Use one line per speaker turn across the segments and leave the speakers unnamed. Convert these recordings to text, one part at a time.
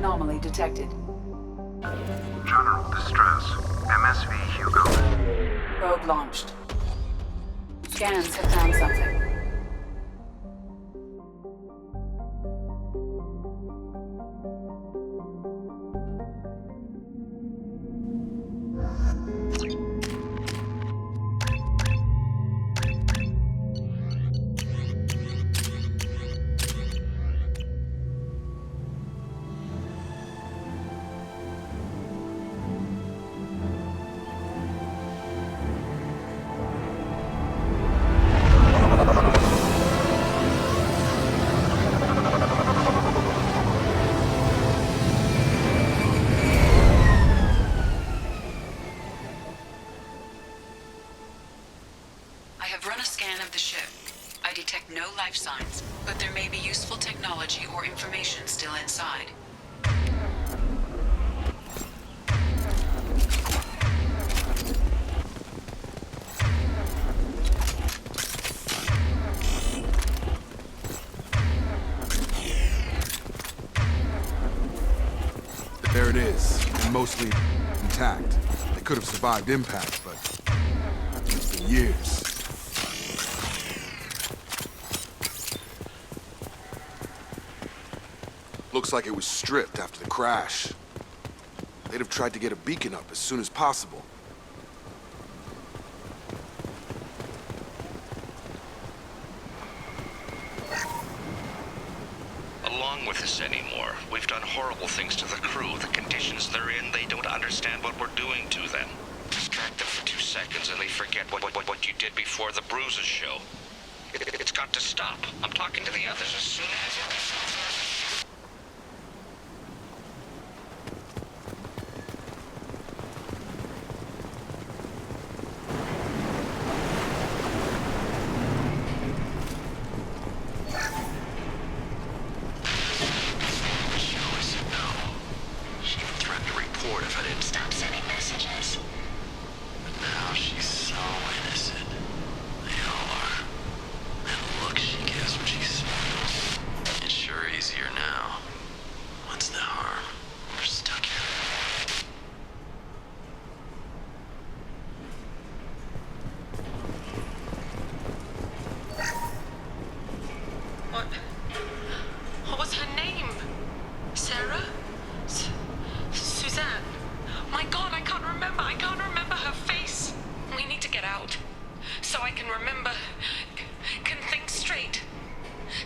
anomaly detected.
General distress. MSV Hugo.
Probe launched. Scans have found something.
No life signs, but there may be useful technology or information still inside.
There it is, and mostly intact. They could have survived impact, but it's been years. Looks like it was stripped after the crash. They'd have tried to get a beacon up as soon as possible.
Along with us anymore. We've done horrible things to the crew. The conditions they're in, they don't understand what we're doing to them. Distract them for 2 seconds and they forget what you did before the bruises show. It's got to stop. I'm talking to the others as soon as...
What was her name? Sarah? Suzanne? My God, I can't remember her face. We need to get out. So I can remember, can think straight.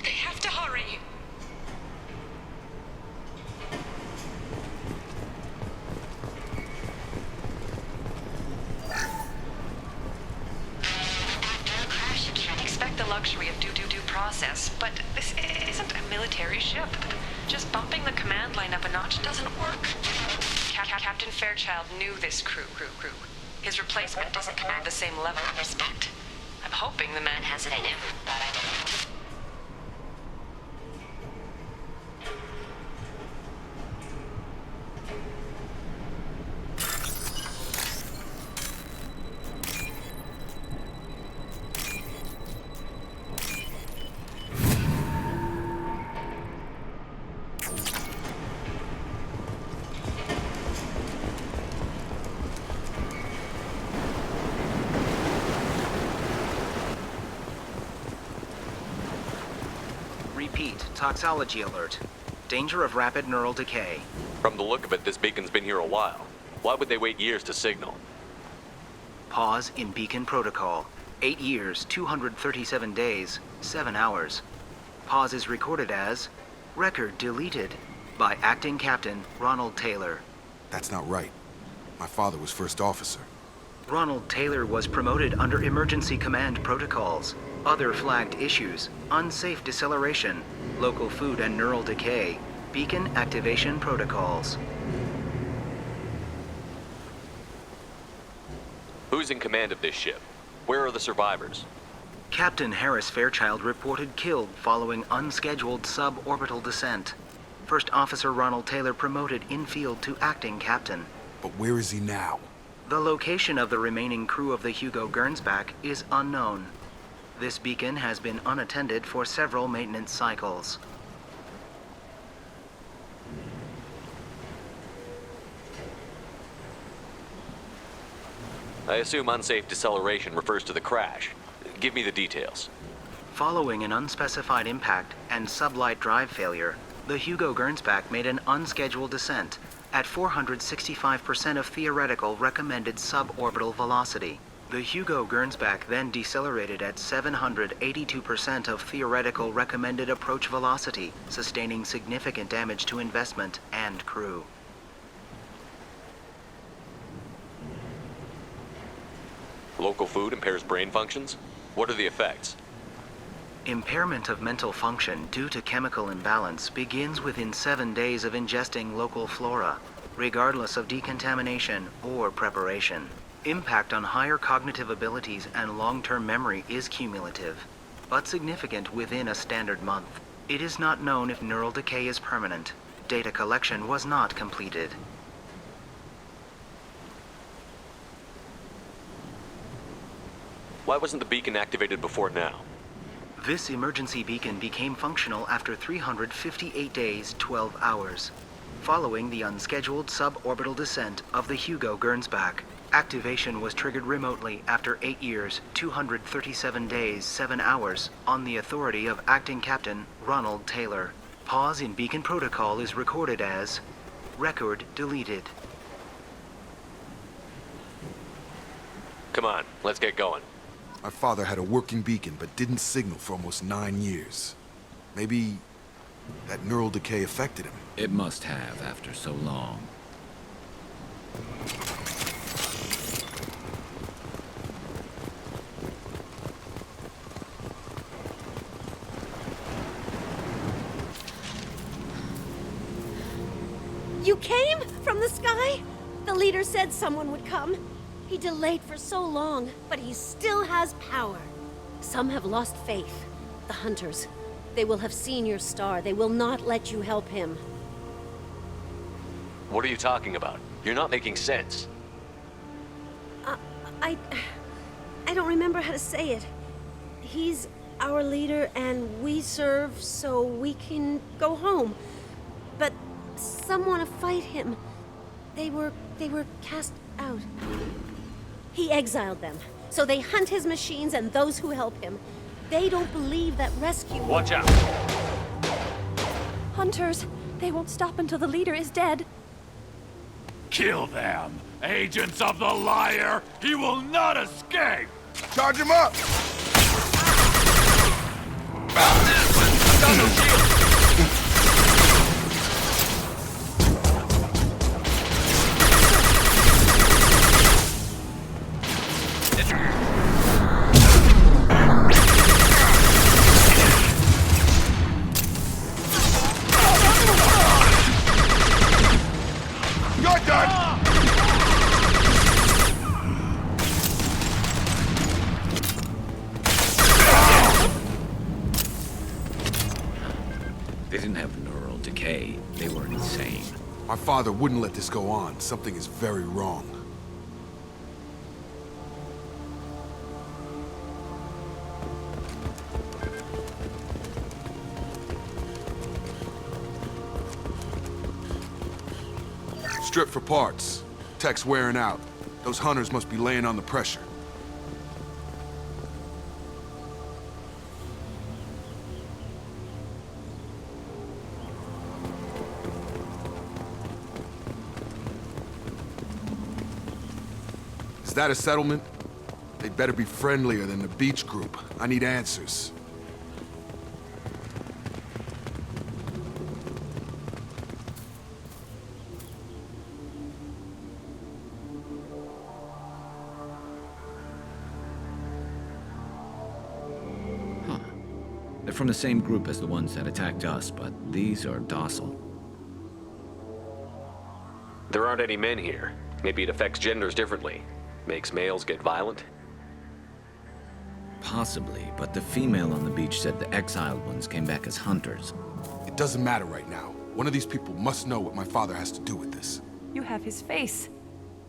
They have to hurry.
Expect the luxury of due process, but this isn't a military ship. Just bumping the command line up a notch doesn't work. Captain Fairchild knew this crew. His replacement doesn't command the same level of respect. I'm hoping the man has it in him, but I don't know.
Repeat, toxology alert. Danger of rapid neural decay.
From the look of it, this beacon's been here a while. Why would they wait years to signal?
Pause in beacon protocol. 8 years, 237 days, 7 hours. Pause is recorded as record deleted by Acting Captain Ronald Taylor.
That's not right. My father was first officer.
Ronald Taylor was promoted under emergency command protocols. Other flagged issues: unsafe deceleration, local food and neural decay, beacon activation protocols.
Who's in command of this ship? Where are the survivors?
Captain Harris Fairchild reported killed following unscheduled suborbital descent. First Officer Ronald Taylor promoted in-field to acting captain.
But where is he now?
The location of the remaining crew of the Hugo Gernsback is unknown. This beacon has been unattended for several maintenance cycles.
I assume unsafe deceleration refers to the crash. Give me the details.
Following an unspecified impact and sublight drive failure, the Hugo Gernsback made an unscheduled descent at 465% of theoretical recommended suborbital velocity. The Hugo Gernsback then decelerated at 782% of theoretical recommended approach velocity, sustaining significant damage to investment and crew.
Local food impairs brain functions? What are the effects?
Impairment of mental function due to chemical imbalance begins within 7 days of ingesting local flora, regardless of decontamination or preparation. Impact on higher cognitive abilities and long-term memory is cumulative, but significant within a standard month. It is not known if neural decay is permanent. Data collection was not completed.
Why wasn't the beacon activated before now?
This emergency beacon became functional after 358 days, 12 hours, following the unscheduled suborbital descent of the Hugo Gernsback. Activation was triggered remotely after 8 years, 237 days, 7 hours, on the authority of Acting Captain Ronald Taylor. Pause in beacon protocol is recorded as record deleted.
Come on, let's get going.
My father had a working beacon, but didn't signal for almost 9 years. Maybe that neural decay affected him.
It must have after so long.
You came from the sky? The leader said someone would come. He delayed for so long, but he still has power. Some have lost faith. The hunters. They will have seen your star. They will not let you help him.
What are you talking about? You're not making sense.
I don't remember how to say it. He's our leader and we serve so we can go home. But some want to fight him. They were cast out. He exiled them, so they hunt his machines and those who help him. They don't believe that rescue...
Watch out!
Hunters, they won't stop until the leader is dead.
Kill them! Agents of the liar! He will not escape!
Charge him up!
They didn't have neural decay. They were insane.
My father wouldn't let this go on. Something is very wrong. Strip for parts. Tech's wearing out. Those hunters must be laying on the pressure. Is that a settlement? They'd better be friendlier than the beach group. I need answers.
They're from the same group as the ones that attacked us, but these are docile.
There aren't any men here. Maybe it affects genders differently. Makes males get violent?
Possibly, but the female on the beach said the exiled ones came back as hunters.
It doesn't matter right now. One of these people must know what my father has to do with this.
You have his face.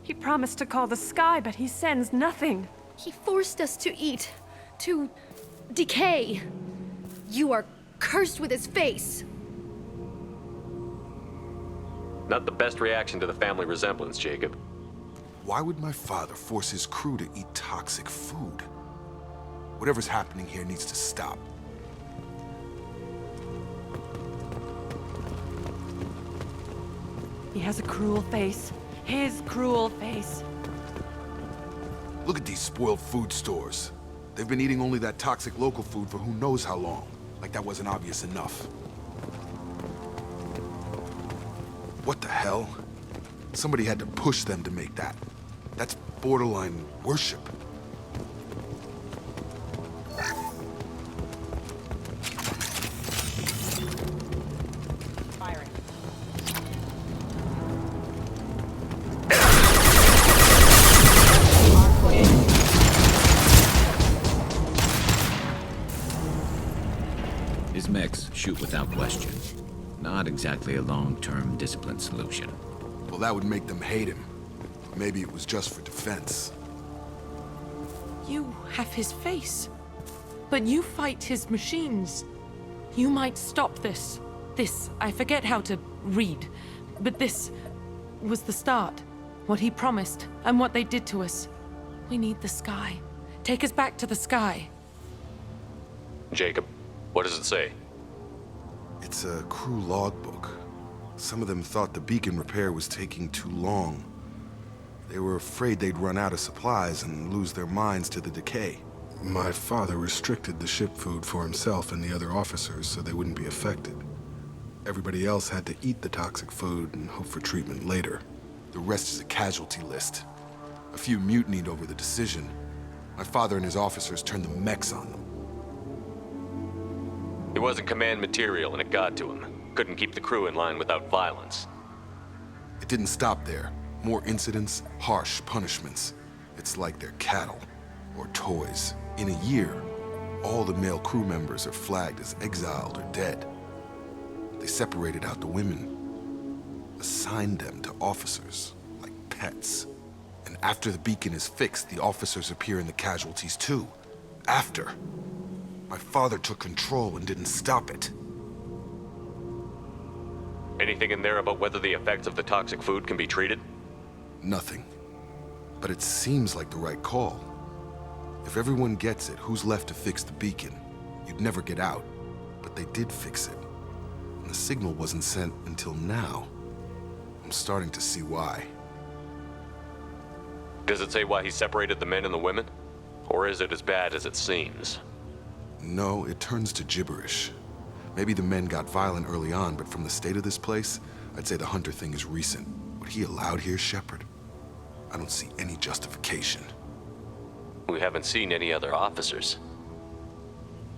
He promised to call the sky, but he sends nothing.
He forced us to eat, to decay. You are cursed with his face.
Not the best reaction to the family resemblance, Jacob.
Why would my father force his crew to eat toxic food? Whatever's happening here needs to stop.
He has a cruel face. His cruel face.
Look at these spoiled food stores. They've been eating only that toxic local food for who knows how long. Like that wasn't obvious enough. What the hell? Somebody had to push them to make that. That's borderline worship.
Firing.
His mechs shoot without question. Not exactly a long-term discipline solution.
Well, that would make them hate him. Maybe it was just for defense.
You have his face. But you fight his machines. You might stop this. This, I forget how to read. But this was the start. What he promised, and what they did to us. We need the sky. Take us back to the sky.
Jacob, what does it say?
It's a crew logbook. Some of them thought the beacon repair was taking too long. They were afraid they'd run out of supplies and lose their minds to the decay. My father restricted the ship food for himself and the other officers so they wouldn't be affected. Everybody else had to eat the toxic food and hope for treatment later. The rest is a casualty list. A few mutinied over the decision. My father and his officers turned the mechs on them.
He wasn't command material and it got to him. Couldn't keep the crew in line without violence.
It didn't stop there. More incidents, harsh punishments. It's like they're cattle or toys. In a year, all the male crew members are flagged as exiled or dead. They separated out the women, assigned them to officers, like pets. And after the beacon is fixed, the officers appear in the casualties too. After. My father took control and didn't stop it.
Anything in there about whether the effects of the toxic food can be treated?
Nothing. But it seems like the right call. If everyone gets it, who's left to fix the beacon? You'd never get out. But they did fix it. And the signal wasn't sent until now. I'm starting to see why.
Does it say why he separated the men and the women? Or is it as bad as it seems?
No, it turns to gibberish. Maybe the men got violent early on, but from the state of this place, I'd say the Hunter thing is recent. What he allowed here, Shepard? I don't see any justification.
We haven't seen any other officers.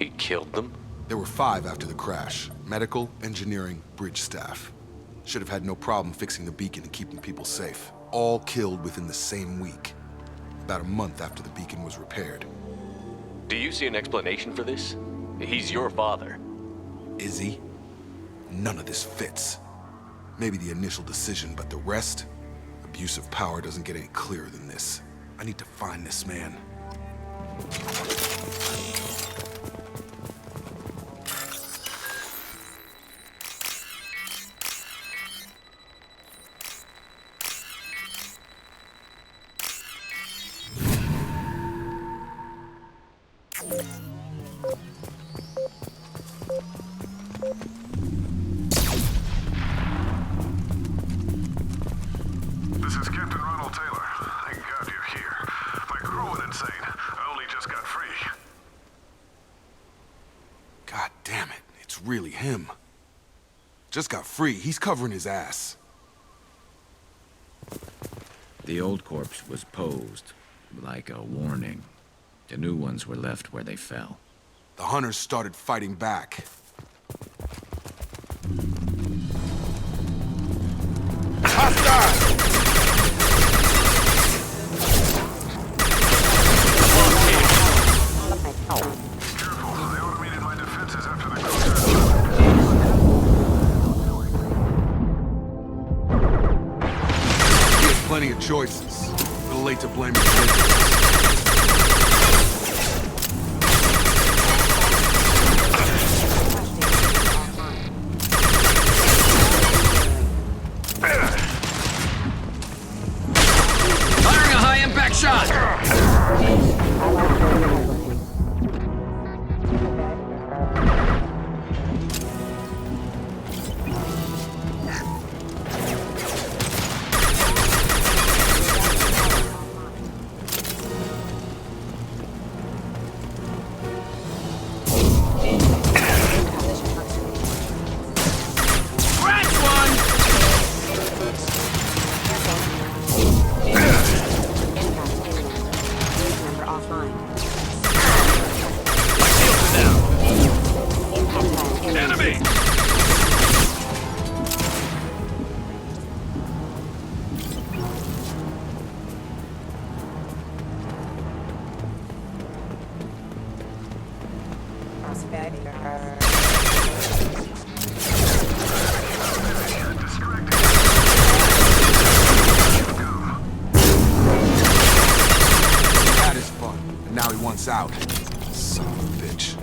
He killed them?
There were 5 after the crash. Medical, engineering, bridge staff. Should have had no problem fixing the beacon and keeping people safe. All killed within the same week. About a month after the beacon was repaired.
Do you see an explanation for this? He's your father.
Is he? None of this fits. Maybe the initial decision, but the rest? Abuse of power doesn't get any clearer than this. I need to find this man.
This is Captain Ronald Taylor. Thank God you're here. My crew went insane. I only just got free.
God damn it, it's really him. Just got free, he's covering his ass.
The old corpse was posed, like a warning. The new ones were left where they fell.
The hunters started fighting back. Hostile!
Careful, they automated my defenses after the cruiser.
He has plenty of choices. A little late to blame his
Fire
That is fun. And now he wants out. Son of a bitch.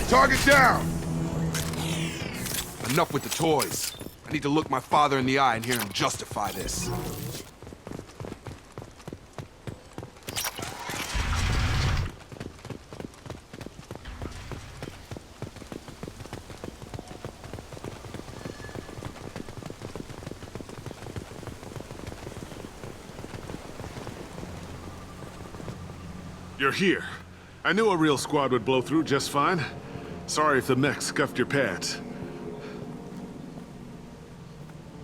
Target down! Enough with the toys. I need to look my father in the eye and hear him justify this.
You're here. I knew a real squad would blow through just fine. Sorry if the mechs scuffed your pads.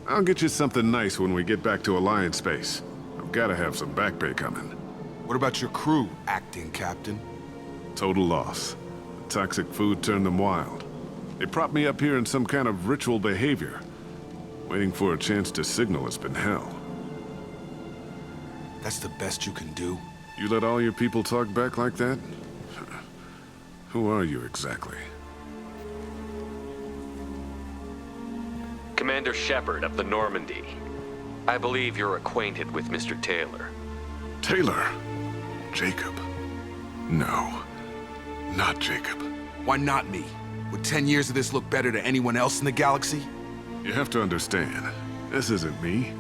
I'll get you something nice when we get back to Alliance space. I've gotta have some back pay coming.
What about your crew, acting captain?
Total loss. The toxic food turned them wild. They propped me up here in some kind of ritual behavior. Waiting for a chance to signal has been hell.
That's the best you can do?
You let all your people talk back like that? Who are you exactly?
Commander Shepard of the Normandy. I believe you're acquainted with Mr. Taylor.
Taylor? Jacob? No. Not Jacob.
Why not me? Would 10 years of this look better to anyone else in the galaxy?
You have to understand, this isn't me.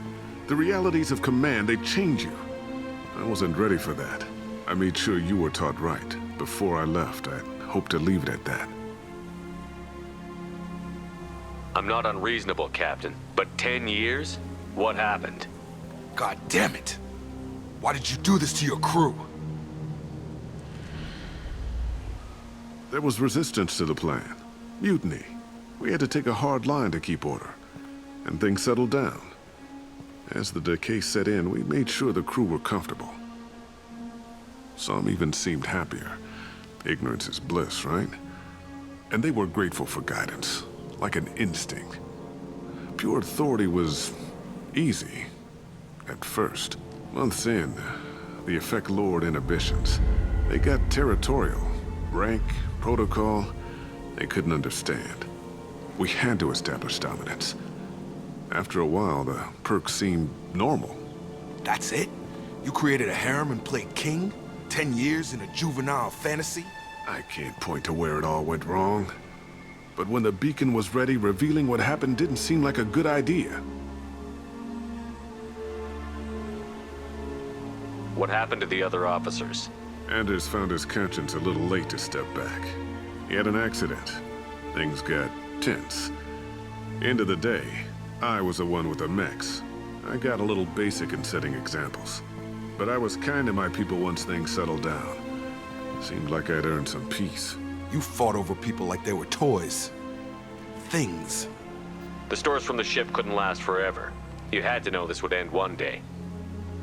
The realities of command, they change you. I wasn't ready for that. I made sure you were taught right. Before I left, I hoped to leave it at that.
I'm not unreasonable, Captain, but 10 years? What happened?
God damn it! Why did you do this to your crew?
There was resistance to the plan. Mutiny. We had to take a hard line to keep order. And things settled down. As the decay set in, we made sure the crew were comfortable. Some even seemed happier. Ignorance is bliss, right? And they were grateful for guidance, like an instinct. Pure authority was easy, at first. Months in, the effect lowered inhibitions. They got territorial. Rank, protocol, they couldn't understand. We had to establish dominance. After a while, the perks seemed normal.
That's it? You created a harem and played king? 10 years in a juvenile fantasy?
I can't point to where it all went wrong. But when the beacon was ready, revealing what happened didn't seem like a good idea.
What happened to the other officers?
Anders found his conscience a little late to step back. He had an accident. Things got tense. End of the day, I was the one with the mechs. I got a little basic in setting examples. But I was kind to my people once things settled down. Seemed like I'd earned some peace.
You fought over people like they were toys. Things.
The stores from the ship couldn't last forever. You had to know this would end one day.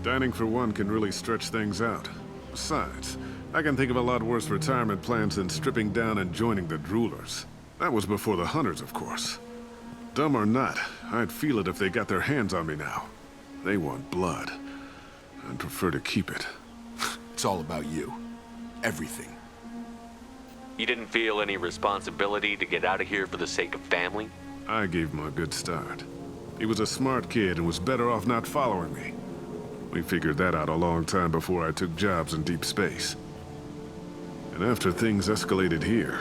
Dining for one can really stretch things out. Besides, I can think of a lot worse retirement plans than stripping down and joining the droolers. That was before the hunters, of course. Dumb or not, I'd feel it if they got their hands on me now. They want blood. I'd prefer to keep it.
It's all about you. Everything.
You didn't feel any responsibility to get out of here for the sake of family?
I gave him a good start. He was a smart kid and was better off not following me. We figured that out a long time before I took jobs in deep space. And after things escalated here,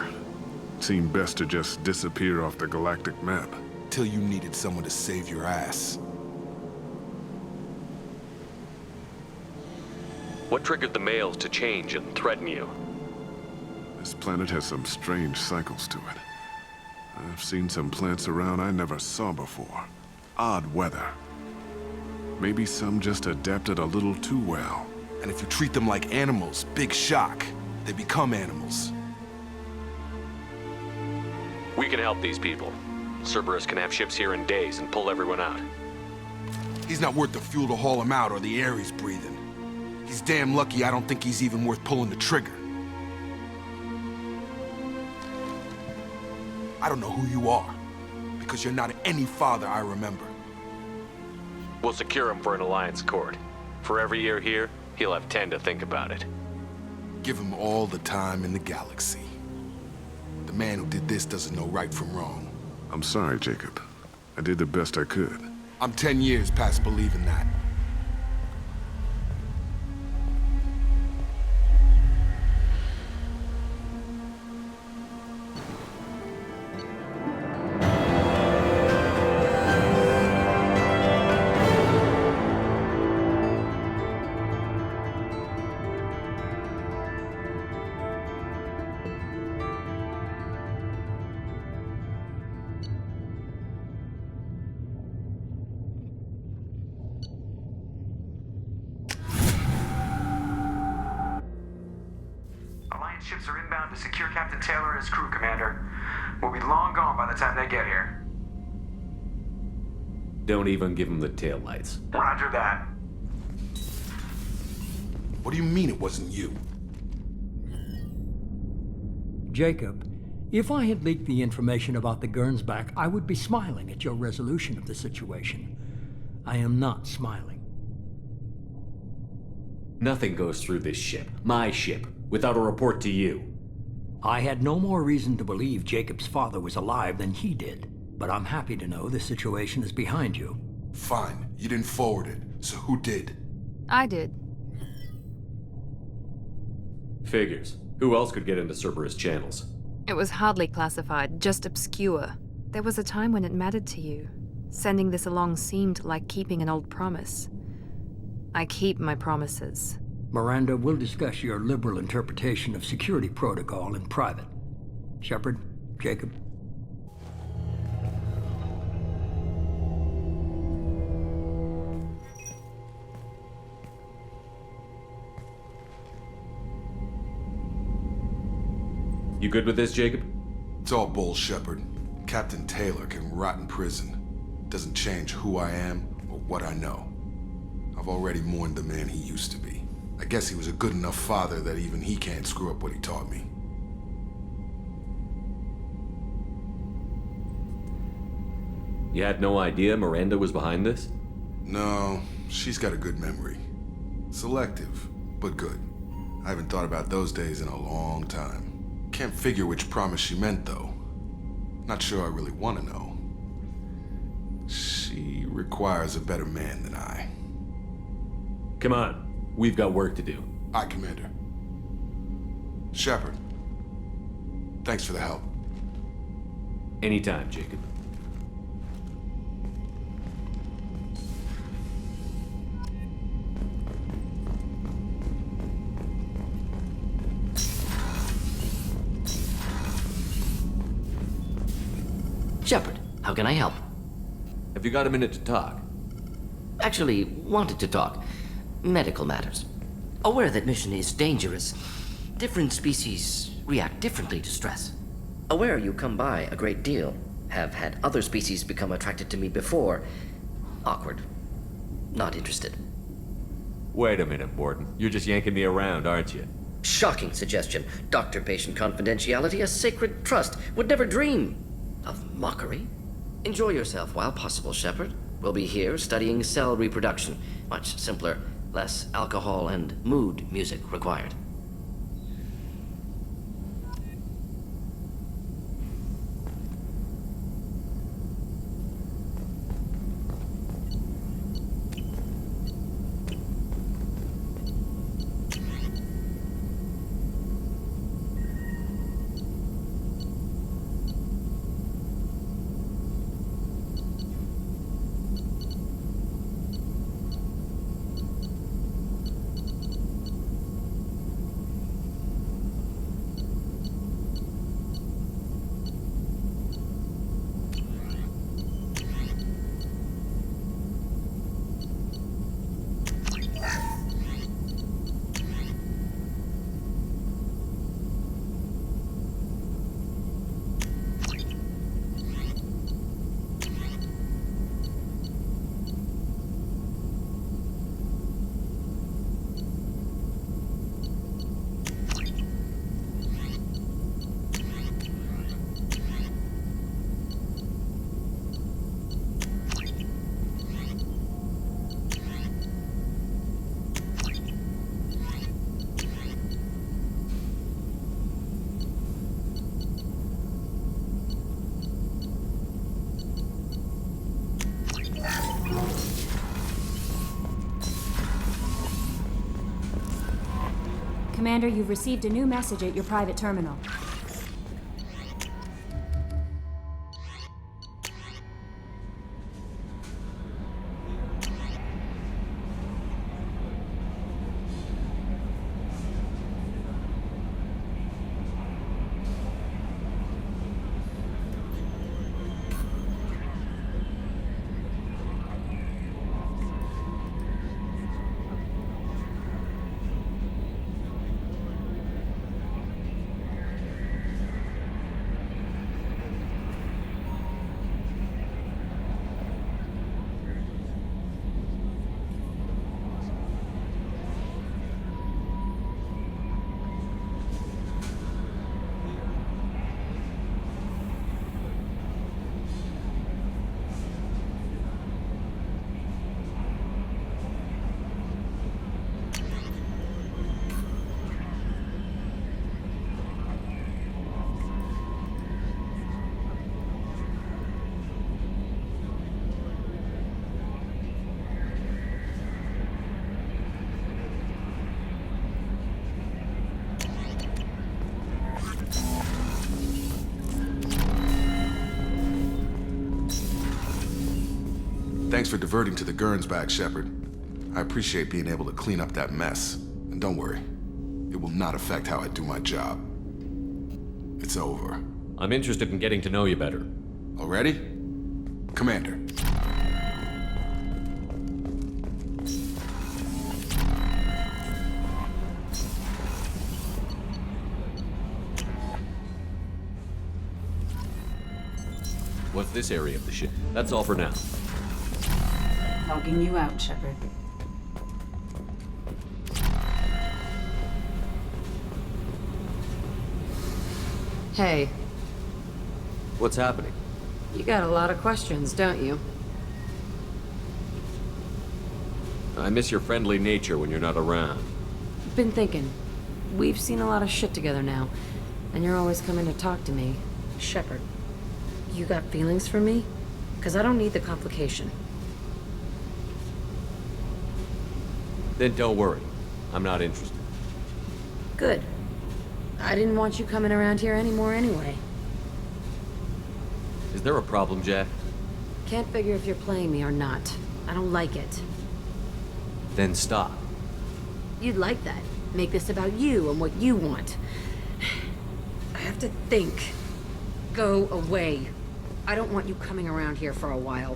It seemed best to just disappear off the galactic map.
Till you needed someone to save your ass.
What triggered the males to change and threaten you?
This planet has some strange cycles to it. I've seen some plants around I never saw before. Odd weather. Maybe some just adapted a little too well.
And if you treat them like animals, big shock. They become animals.
We can help these people. Cerberus can have ships here in days and pull everyone out.
He's not worth the fuel to haul him out or the air he's breathing. He's damn lucky I don't think he's even worth pulling the trigger. I don't know who you are, because you're not any father I remember.
We'll secure him for an Alliance court. For every year here, he'll have 10 to think about it.
Give him all the time in the galaxy. The man who did this doesn't know right from wrong.
I'm sorry, Jacob. I did the best I could.
I'm 10 years past believing that.
Ships are inbound to secure Captain Taylor and his crew, Commander. We'll be long gone by the time they get here.
Don't even give him the taillights.
Roger that.
What do you mean it wasn't you?
Jacob, if I had leaked the information about the Gernsback, I would be smiling at your resolution of the situation. I am not smiling.
Nothing goes through this ship, my ship, without a report to you.
I had no more reason to believe Jacob's father was alive than he did, but I'm happy to know the situation is behind you.
Fine. You didn't forward it, so who did?
I did.
Figures. Who else could get into Cerberus channels?
It was hardly classified, just obscure. There was a time when it mattered to you. Sending this along seemed like keeping an old promise. I keep my promises.
Miranda, we'll discuss your liberal interpretation of security protocol in private. Shepard, Jacob.
You good with this, Jacob?
It's all bull, Shepard. Captain Taylor can rot in prison. Doesn't change who I am or what I know. I've already mourned the man he used to be. I guess he was a good enough father that even he can't screw up what he taught me.
You had no idea Miranda was behind this?
No, she's got a good memory. Selective, but good. I haven't thought about those days in a long time. Can't figure which promise she meant, though. Not sure I really want to know. She requires a better man than I.
Come on. We've got work to do.
Aye, Commander. Shepard. Thanks for the help.
Anytime, Jacob.
Shepard, how can I help?
Have you got a minute to talk?
Actually, wanted to talk. Medical matters. Aware that mission is dangerous. Different species react differently to stress. Aware you come by a great deal. Have had other species become attracted to me before. Awkward. Not interested.
Wait a minute, Borden. You're just yanking me around, aren't you?
Shocking suggestion. Doctor-patient confidentiality, a sacred trust. Would never dream of mockery. Enjoy yourself while possible, Shepard. We'll be here studying cell reproduction. Much simpler. Less alcohol and mood music required.
Commander, you've received a new message at your private terminal.
Thanks for diverting to the Gurns back, Shepard. I appreciate being able to clean up that mess. And don't worry, it will not affect how I do my job. It's over.
I'm interested in getting to know you better.
Already? Commander.
What's this area of the ship? That's all for now.
Logging you out, Shepard.
Hey.
What's happening?
You got a lot of questions, don't you?
I miss your friendly nature when you're not around.
Been thinking. We've seen a lot of shit together now, and you're always coming to talk to me. Shepard, you got feelings for me? 'Cause I don't need the complication.
Then don't worry. I'm not interested.
Good. I didn't want you coming around here anymore anyway.
Is there a problem, Jack?
Can't figure if you're playing me or not. I don't like it.
Then stop.
You'd like that. Make this about you and what you want. I have to think. Go away. I don't want you coming around here for a while.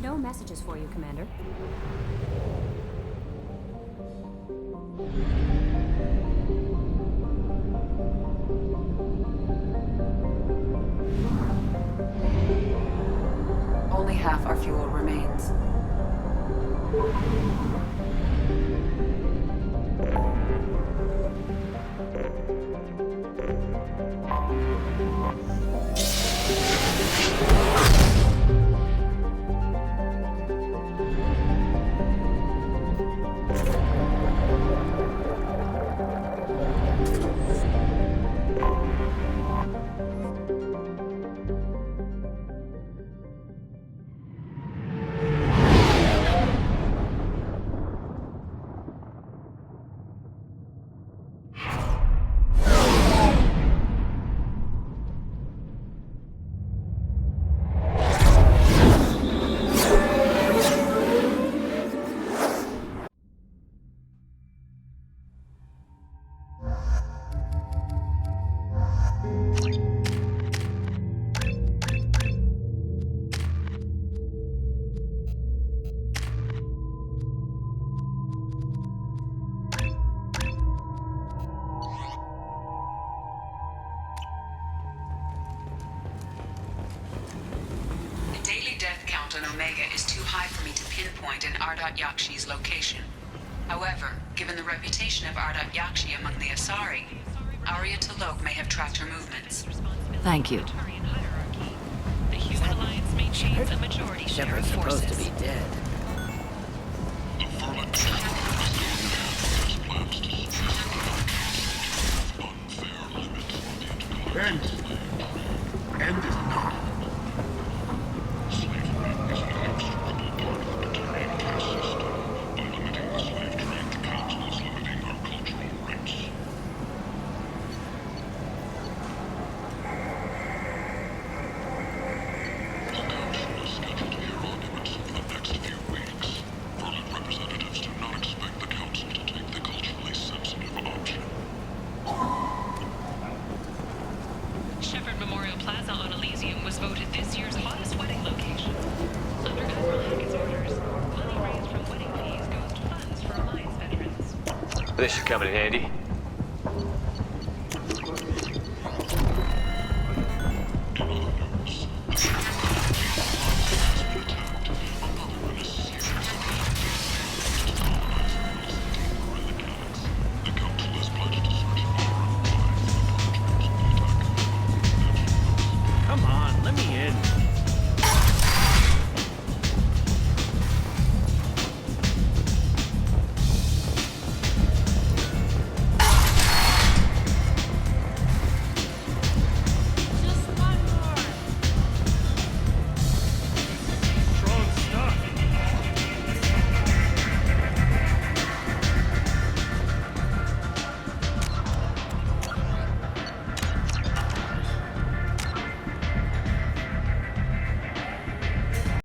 No messages for you, Commander.
Only half our fuel remains.
Yakshi's location. However, given the reputation of Yakshi among the Asari, Arya T'Loak may have tracked her movements.
Thank you.
Alliance maintains a majority share of
Shepard's supposed
forces.
to be dead.
End it now. Slavery is an inextricable part of the deterring caste system. By limiting the slave trade, the council is limiting our cultural rights. The council is scheduled to hear arguments over the next few weeks. Verlet representatives do not expect the council to take the culturally sensitive option.
Shepard Memorial Plaza on Elysium was voted this year's hottest wedding location. Under Admiral Hackett's orders, money raised from wedding fees goes to funds for Alliance veterans.
This should come in handy.